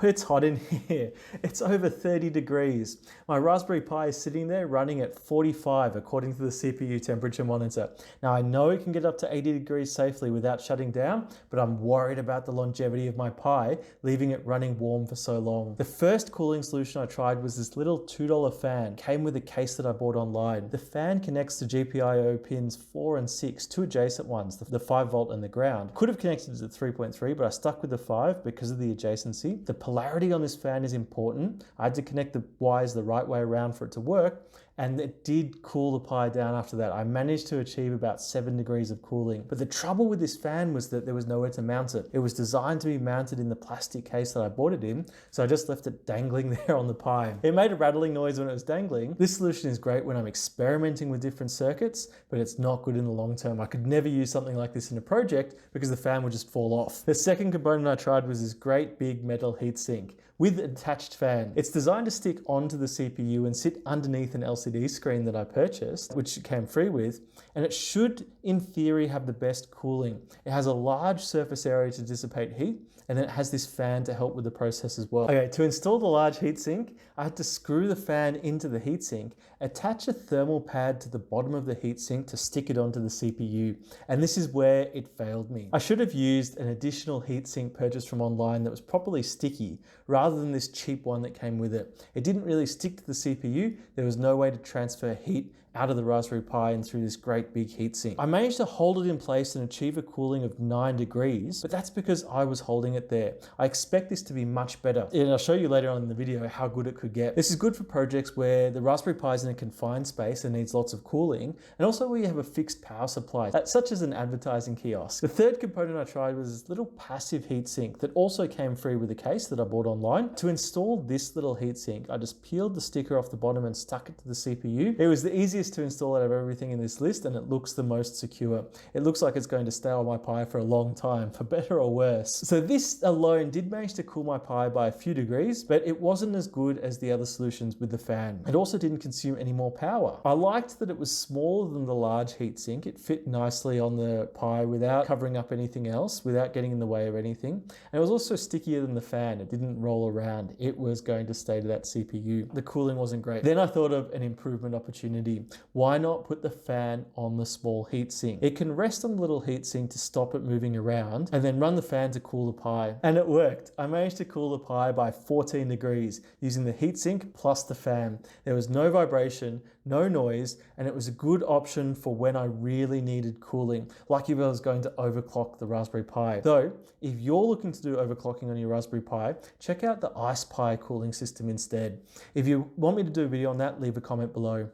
it's hot in here. It's over 30 degrees. My Raspberry Pi is sitting there running at 45 according to the CPU temperature monitor. Now I know it can get up to 80 degrees safely without shutting down, but I'm worried about the longevity of my Pi, leaving it running warm for so long. The first cooling solution I tried was this little $2 fan. It came with a case that I bought online. The fan connects to GPIO pins 4 and 6, two adjacent ones, the 5 volt and the ground. Could have connected to the 3.3, but I stuck with the 5 because of the adjacency. The polarity on this fan is important. I had to connect the wires the right way around for it to work, and it did cool the Pi down after that. I managed to achieve about 7 degrees of cooling. But the trouble with this fan was that there was nowhere to mount it. It was designed to be mounted in the plastic case that I bought it in, so I just left it dangling there on the Pi. It made a rattling noise when it was dangling. This solution is great when I'm experimenting with different circuits, but it's not good in the long term. I could never use something like this in a project because the fan would just fall off. The second component I tried was this great big metal heatsink with an attached fan. It's designed to stick onto the CPU and sit underneath an LCD screen that I purchased, which it came free with, and it should, in theory, have the best cooling. It has a large surface area to dissipate heat, and then it has this fan to help with the process as well. Okay, to install the large heatsink, I had to screw the fan into the heatsink, attach a thermal pad to the bottom of the heatsink to stick it onto the CPU, and this is where it failed me. I should have used an additional heatsink purchased from online that was properly sticky, rather than this cheap one that came with it. It didn't really stick to the CPU. There was no way to transfer heat out of the Raspberry Pi and through this great big heatsink. I managed to hold it in place and achieve a cooling of 9 degrees, but that's because I was holding it there. I expect this to be much better, and I'll show you later on in the video how good it could get. This is good for projects where the Raspberry Pi is in a confined space and needs lots of cooling, and also where you have a fixed power supply, such as an advertising kiosk. The third component I tried was this little passive heatsink that also came free with a case that I bought online. To install this little heatsink, I just peeled the sticker off the bottom and stuck it to the CPU. It was the easiest to install out of everything in this list, and it looks the most secure. It looks like it's going to stay on my Pi for a long time, for better or worse. So this alone did manage to cool my Pi by a few degrees, but it wasn't as good as the other solutions with the fan. It also didn't consume any more power. I liked that it was smaller than the large heatsink. It fit nicely on the Pi without covering up anything else, without getting in the way of anything. And it was also stickier than the fan. It didn't roll around. It was going to stay to that CPU. The cooling wasn't great. Then I thought of an improvement opportunity. Why not put the fan on the small heatsink? It can rest on the little heatsink to stop it moving around, and then run the fan to cool the Pi. And it worked. I managed to cool the Pi by 14 degrees using the heatsink plus the fan. There was no vibration, no noise, and it was a good option for when I really needed cooling, like if I was going to overclock the Raspberry Pi. Though, if you're looking to do overclocking on your Raspberry Pi, check out the Ice Pi cooling system instead. If you want me to do a video on that, leave a comment below.